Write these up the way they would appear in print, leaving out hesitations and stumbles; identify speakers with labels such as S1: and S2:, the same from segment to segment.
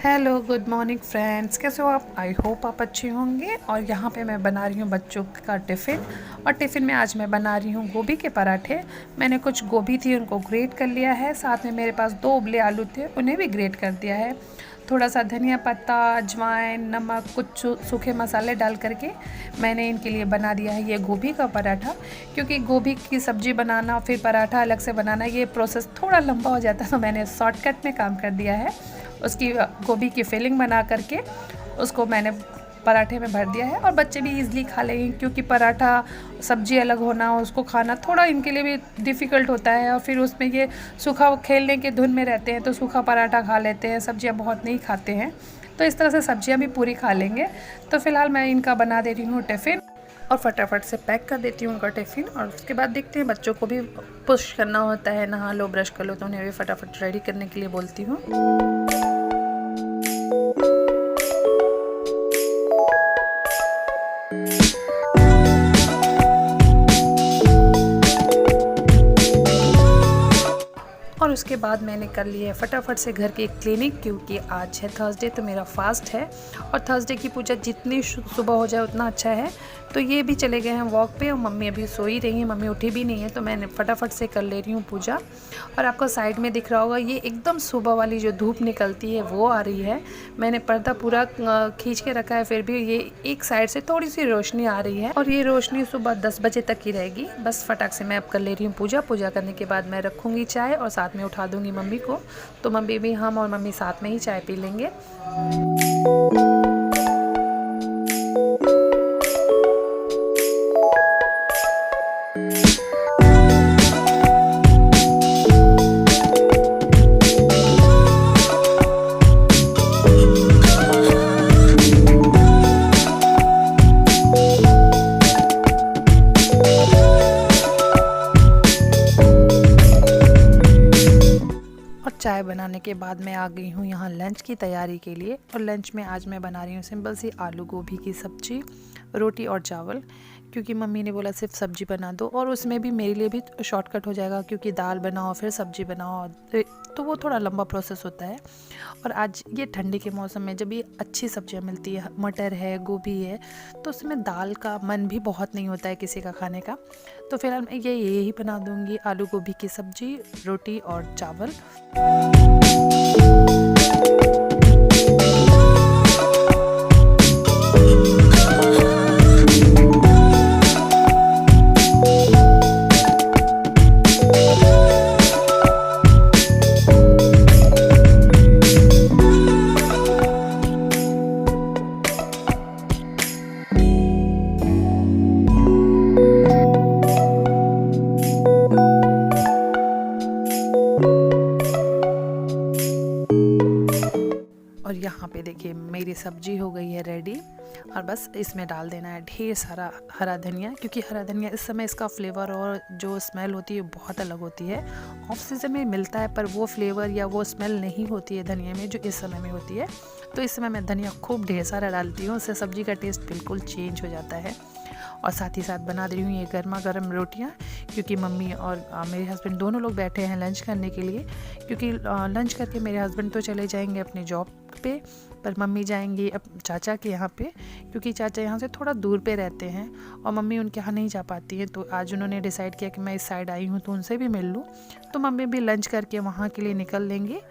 S1: Hello good morning friends, कैसे हो आप? आई होप आप अच्छे होंगे। और यहाँ पे मैं बना रही हूँ बच्चों का टिफ़िन। और टिफ़िन में आज मैं बना रही हूँ गोभी के पराठे। मैंने कुछ गोभी थी उनको ग्रेट कर लिया है, साथ में मेरे पास 2 उबले आलू थे उन्हें भी ग्रेट कर दिया है। थोड़ा सा धनिया पत्ता, अजवाइन, नमक, कुछ सूखे मसाले डाल करके मैंने इनके लिए बना दिया है ये गोभी का पराठा। क्योंकि गोभी की सब्ज़ी बनाना फिर पराठा अलग से बनाना ये प्रोसेस थोड़ा लंबा हो जाता है, तो मैंने शॉर्टकट में काम कर दिया है। उसकी गोभी की फिलिंग बना करके उसको मैंने पराठे में भर दिया है। और बच्चे भी ईज़िली खा लेंगे, क्योंकि पराठा सब्ज़ी अलग होना उसको खाना थोड़ा इनके लिए भी डिफ़िकल्ट होता है। और फिर उसमें ये सूखा खेलने के धुन में रहते हैं तो सूखा पराठा खा लेते हैं, सब्ज़ियाँ बहुत नहीं खाते हैं। तो इस तरह से सब्ज़ियाँ भी पूरी खा लेंगे। तो फ़िलहाल मैं इनका बना दे रही हूँ टिफ़िन और फटाफट से पैक कर देती हूँ उनका टिफ़िन। और उसके बाद देखते हैं, बच्चों को भी पुश करना होता है, नहा लो ब्रश कर लो, तो उन्हें भी फटाफट रेडी करने के लिए बोलती हूँ। और उसके बाद मैंने कर लिया है फटाफट से घर की क्लीनिंग, क्योंकि आज है थर्सडे तो मेरा फास्ट है। और थर्सडे की पूजा जितनी सुबह हो जाए उतना अच्छा है। तो ये भी चले गए हैं वॉक पे और मम्मी अभी सो ही रही हैं, मम्मी उठी भी नहीं है, तो मैंने फटाफट से कर ले रही हूँ पूजा। और आपको साइड में दिख रहा होगा ये एकदम सुबह वाली जो धूप निकलती है वो आ रही है। मैंने पर्दा पूरा खींच के रखा है, फिर भी ये एक साइड से थोड़ी सी रोशनी आ रही है। और ये रोशनी सुबह 10 बजे तक ही रहेगी। बस फटाक से मैं अब कर ले रही हूँ पूजा। पूजा करने के बाद मैं रखूँगी चाय और साथ में उठा दूँगी मम्मी को। तो मम्मी भी, हम और मम्मी साथ में ही चाय पी लेंगे। और चाय बनाने के बाद मैं आ गई हूँ यहाँ लंच की तैयारी के लिए। और लंच में आज मैं बना रही हूँ सिंपल सी आलू गोभी की सब्ज़ी, रोटी और चावल। क्योंकि मम्मी ने बोला सिर्फ सब्ज़ी बना दो, और उसमें भी मेरे लिए भी शॉर्टकट हो जाएगा, क्योंकि दाल बनाओ फिर सब्ज़ी बनाओ तो वो थोड़ा लंबा प्रोसेस होता है। और आज ये ठंडी के मौसम में जब ये अच्छी सब्जियाँ मिलती है, मटर है, गोभी है, तो उसमें दाल का मन भी बहुत नहीं होता है किसी का खाने का। तो फिलहाल मैं यही बना दूँगी, आलू गोभी की सब्ज़ी, रोटी और चावल। और यहाँ पे देखिए मेरी सब्जी हो गई है रेडी। और बस इसमें डाल देना है ढेर सारा हरा धनिया, क्योंकि हरा धनिया इस समय इसका फ्लेवर और जो स्मेल होती है बहुत अलग होती है। ऑफ सीज़न में मिलता है पर वो फ्लेवर या वो स्मेल नहीं होती है धनिया में जो इस समय में होती है। तो इस समय मैं धनिया खूब ढेर सारा डालती हूँ, उससे सब्ज़ी का टेस्ट बिल्कुल चेंज हो जाता है। और साथ ही साथ बना दे रही हूँ ये गर्मा गर्म रोटियाँ, क्योंकि मम्मी और मेरे हस्बैंड दोनों लोग बैठे हैं लंच करने के लिए। क्योंकि लंच करके मेरे हस्बैंड तो चले जाएंगे अपने जॉब पे, पर मम्मी जाएंगी अब चाचा के यहाँ पे, क्योंकि चाचा यहाँ से थोड़ा दूर पे रहते हैं और मम्मी उनके यहाँ नहीं जा पाती हैं। तो आज उन्होंने डिसाइड किया कि मैं इस साइड आई हूँ तो उनसे भी मिल लूँ। तो मम्मी भी लंच करके वहाँ के लिए निकल लेंगे।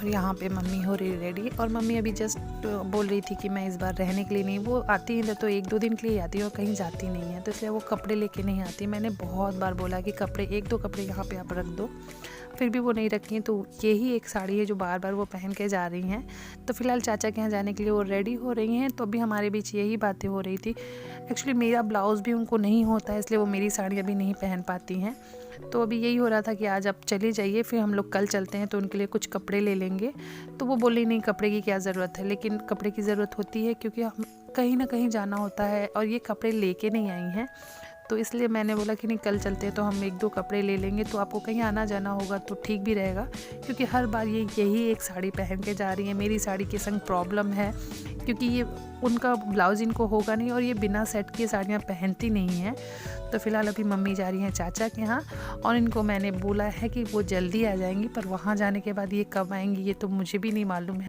S1: यहाँ पे मम्मी हो रही रेडी। और मम्मी अभी जस्ट बोल रही थी कि मैं इस बार रहने के लिए नहीं, वो आती है तो 1-2 दिन के लिए आती है और कहीं जाती नहीं है, तो इसलिए वो कपड़े लेके नहीं आती। मैंने बहुत बार बोला कि कपड़े 1-2 कपड़े यहाँ पे आप रख दो, फिर भी वो नहीं रखी। तो यही एक साड़ी है जो बार बार वो पहन के जा रही हैं। तो फिलहाल चाचा के यहाँ जाने के लिए वो रेडी हो रही हैं। तो अभी हमारे बीच यही बातें हो रही थी। एक्चुअली मेरा ब्लाउज़ भी उनको नहीं होता है, इसलिए वो मेरी साड़ी अभी नहीं पहन पाती हैं। तो अभी यही हो रहा था कि आज आप चले जाइए, फिर हम लोग कल चलते हैं तो उनके लिए कुछ कपड़े ले लेंगे। तो वो बोली नहीं, कपड़े की क्या ज़रूरत है, लेकिन कपड़े की ज़रूरत होती है क्योंकि हम कहीं ना कहीं जाना होता है और ये कपड़े लेके नहीं आई हैं। तो इसलिए मैंने बोला कि नहीं कल चलते हैं तो हम 1-2 कपड़े ले लेंगे, तो आपको कहीं आना जाना होगा तो ठीक भी रहेगा, क्योंकि हर बार ये यही एक साड़ी पहन के जा रही है। मेरी साड़ी के संग प्रॉब्लम है क्योंकि ये उनका ब्लाउज़ इनको होगा नहीं और ये बिना सेट के साड़ियाँ पहनती नहीं हैं। तो फ़िलहाल अभी मम्मी जा रही हैं चाचा के यहाँ और इनको मैंने बोला है कि वो जल्दी आ जाएंगी, पर वहाँ जाने के बाद ये कब आएंगी ये तो मुझे भी नहीं मालूम है।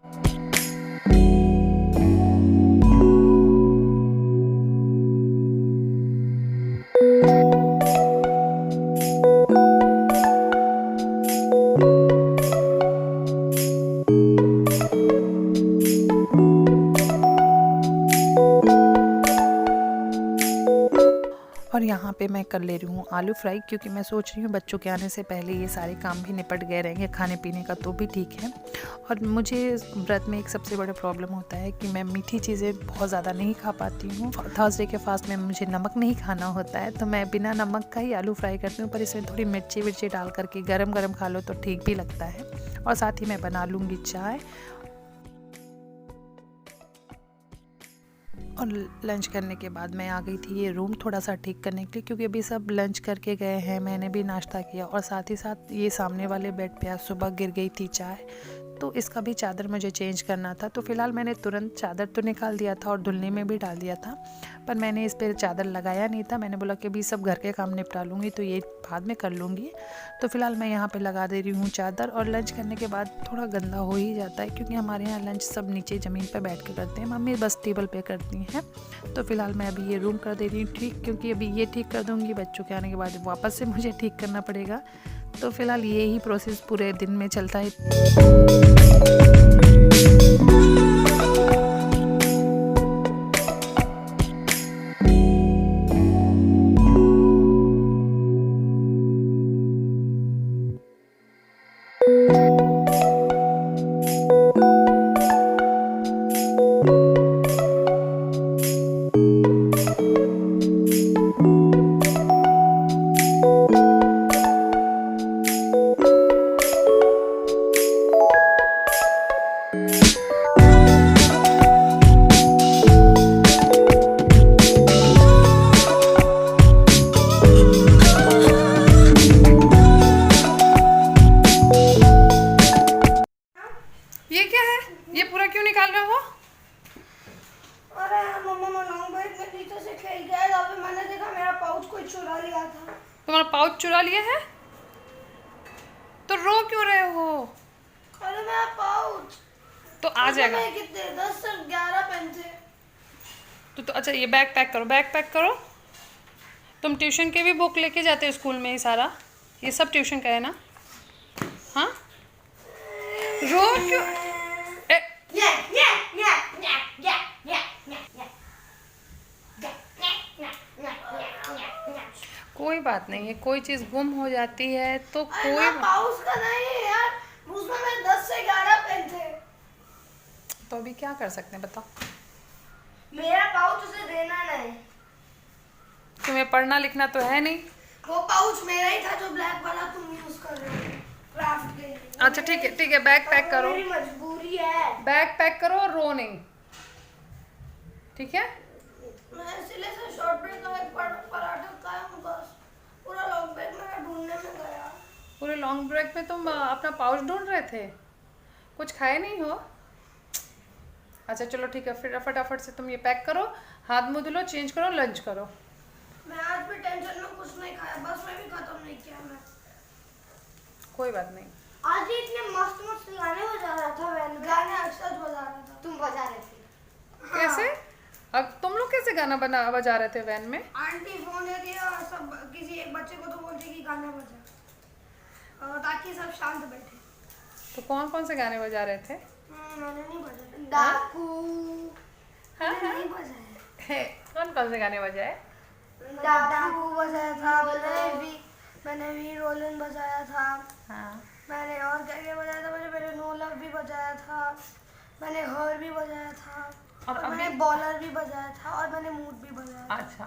S1: और यहाँ पे मैं कर ले रही हूँ आलू फ्राई, क्योंकि मैं सोच रही हूँ बच्चों के आने से पहले ये सारे काम भी निपट गए रहेंगे, खाने पीने का तो भी ठीक है। और मुझे व्रत में एक सबसे बड़ा प्रॉब्लम होता है कि मैं मीठी चीज़ें बहुत ज़्यादा नहीं खा पाती हूँ। थर्सडे के फास्ट में मुझे नमक नहीं खाना होता है, तो मैं बिना नमक का ही आलू फ्राई करती हूँ, पर इसमें थोड़ी मिर्ची विर्ची डाल करके गरम गरम खा लो तो ठीक भी लगता है। और साथ ही मैं बना लूँगी चाय। और लंच करने के बाद मैं आ गई थी ये रूम थोड़ा सा ठीक करने के लिए, क्योंकि अभी सब लंच करके गए हैं, मैंने भी नाश्ता किया और साथ ही साथ ये सामने वाले बेड पे आज सुबह गिर गई थी चाय, तो इसका भी चादर मुझे चेंज करना था। तो फ़िलहाल मैंने तुरंत चादर तो निकाल दिया था और धुलने में भी डाल दिया था, पर मैंने इस पर चादर लगाया नहीं था। मैंने बोला कि अभी सब घर के काम निपटा लूँगी तो ये बाद में कर लूँगी। तो फ़िलहाल मैं यहाँ पे लगा दे रही हूँ चादर। और लंच करने के बाद थोड़ा गंदा हो ही जाता है, क्योंकि हमारे यहाँ लंच सब नीचे ज़मीन पर बैठ के करते हैं, मम्मी बस टेबल पर करती हैं। तो फ़िलहाल मैं अभी ये रूम कर दे रही हूँ ठीक, क्योंकि अभी ये ठीक कर दूँगी, बच्चों के आने के बाद वापस से मुझे ठीक करना पड़ेगा। तो फ़िलहाल ये ही प्रोसेस पूरे दिन में चलता है। ये क्या है? ये पूरा क्यों निकाल रहे हो?
S2: अरे मम्मा मैं लॉन्ग ब्रेक में टीचर से खेल गया था, अभी मैंने देखा मेरा पाउच कोई चुरा लिया था।
S1: तुम्हारा पाउच चुरा लिया है? तो रो क्यों रहे हो?
S2: अरे मेरा पाउच
S1: तो आ जाएगा।
S2: कितने 10 से 11 पेन थे।
S1: तो अच्छा ये बैग पैक करो, बैग पैक करो। तुम ट्यूशन के भी बुक लेके जाते हो स्कूल में ही सारा? ये सब ट्यूशन का है ना? हाँ, रो क्यों? कोई बात नहीं है, कोई चीज़ गुम हो जाती है तो कोई
S2: पाउच का नहीं है यार, उसमें मेरे 10 से 11 पेन थे।
S1: तो अभी क्या कर सकते हैं बताओ?
S2: मेरा पाउच उसे देना नहीं।
S1: तुम्हें पढ़ना लिखना तो है नहीं।
S2: वो पाउच मेरा ही था जो ब्लैक वाला तुम यूज कर रहे हो क्राफ्ट के लिए।
S1: अच्छा ठीक है, बैग पैक करो।
S2: मेरी मजबूरी है।
S1: बैग पैक करो और रो नहीं, ठीक है?
S2: मैं इसलिए से शॉर्ट ब्रेक का एक पराठा खाया हूँ बस। पूरा लॉन्ग ब्रेक में ढूंढने में गया।
S1: पूरे लॉन्ग ब्रेक में तुम अपना पाउच ढूंढ रहे थे, कुछ खाए नहीं हो? अच्छा चलो ठीक है, फिर फटाफट से तुम ये पैक करो, हाथ मुँह धुलो, चेंज करो, लंच करो।
S2: मैं आज भी टेंशन में कुछ नहीं खाया, बस में भी खत्म नहीं किया मैं।
S1: कोई बात नहीं।
S2: आज ही इतने मस्त मस्त गाने बजा रहा था वैन में। गाने अक्सर बजा रहा था। तुम बजा रहे थे? हाँ।
S1: कैसे? अब तुम लोग कैसे गाना बजा रहे थे वैन में?
S2: आंटी फोन देती है और सब किसी एक बच्चे को तो बोलती कि गाना बजा, ताकि सब शांत बैठे।
S1: तो कौन कौन से गाने बजा रहे थे?
S2: मैंने नहीं बजाया। डाकू।
S1: हाँ
S2: नहीं बजाया।
S1: कौन कौन से गाने बजाए?
S2: डाकू बजाया था, मैंने भी रोलन बजाया था।
S1: हाँ।
S2: मैंने और क्या क्या बजाया था? मैंने नो लव भी बजाया था, मैंने हर भी बजाया था, और मैंने बॉलर भी बजाया था, और मैंने मूड भी बजाया था।
S1: अच्छा,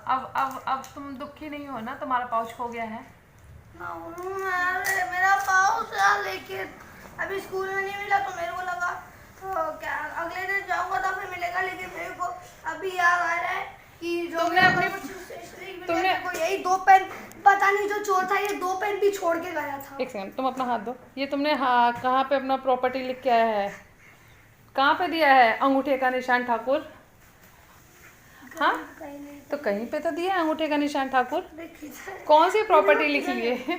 S1: अब तुम दुखी नहीं हो ना? तुम्हारा पाउच खो गया है?
S2: मेरा पाउच यार, लेकिन अभी स्कूल में नहीं मिला तो मेरे को लगा तो क्या अगले दिन जाऊंगा तो फिर मिलेगा, लेकिन मेरे को अभी याद आ रहा है कि जो
S1: तुमने अपनी तुमने
S2: यही 2 पेन, पता नहीं जो चोर था ये 2 पेन भी छोड़ के गया था।
S1: एक सेकंड, तुम अपना हाथ दो। ये तुमने हाँ कहाँ पे अपना प्रॉपर्टी लिख के आया है? कहाँ पे दिया है अंगूठे का निशान ठाकुर? हाँ तो कहीं पे तो दिया है अंगूठे का निशान ठाकुर। कौन सी प्रॉपर्टी लिख ली है?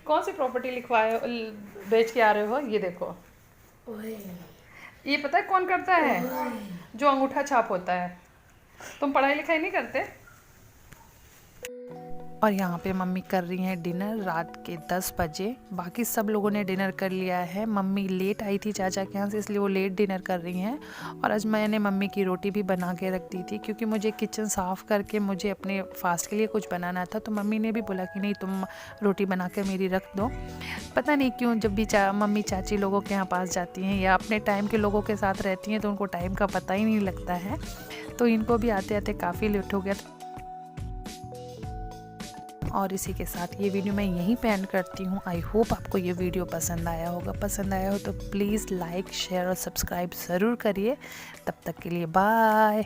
S1: कौन सी प्रॉपर्टी लिखवाए बेच के आ रहे हो? ये देखो, ये पता है कौन करता है? जो अंगूठा छाप होता है। तुम पढ़ाई लिखाई नहीं करते? और यहाँ पे मम्मी कर रही हैं डिनर रात के 10 बजे। बाकी सब लोगों ने डिनर कर लिया है। मम्मी लेट आई थी चाचा के यहाँ से, इसलिए वो लेट डिनर कर रही हैं। और आज मैंने मम्मी की रोटी भी बना के रख दी थी, क्योंकि मुझे किचन साफ़ करके मुझे अपने फास्ट के लिए कुछ बनाना था। तो मम्मी ने भी बोला कि नहीं तुम रोटी बना कर मेरी रख दो। पता नहीं क्यों जब भी मम्मी चाची लोगों के यहाँ पास जाती हैं या अपने टाइम के लोगों के साथ रहती हैं तो उनको टाइम का पता ही नहीं लगता है। तो इनको भी आते आते काफ़ी लेट हो गया था। और इसी के साथ ये वीडियो मैं यहीं पे एंड करती हूँ। आई होप आपको ये वीडियो पसंद आया होगा। पसंद आया हो तो प्लीज़ लाइक शेयर और सब्सक्राइब ज़रूर करिए। तब तक के लिए बाय।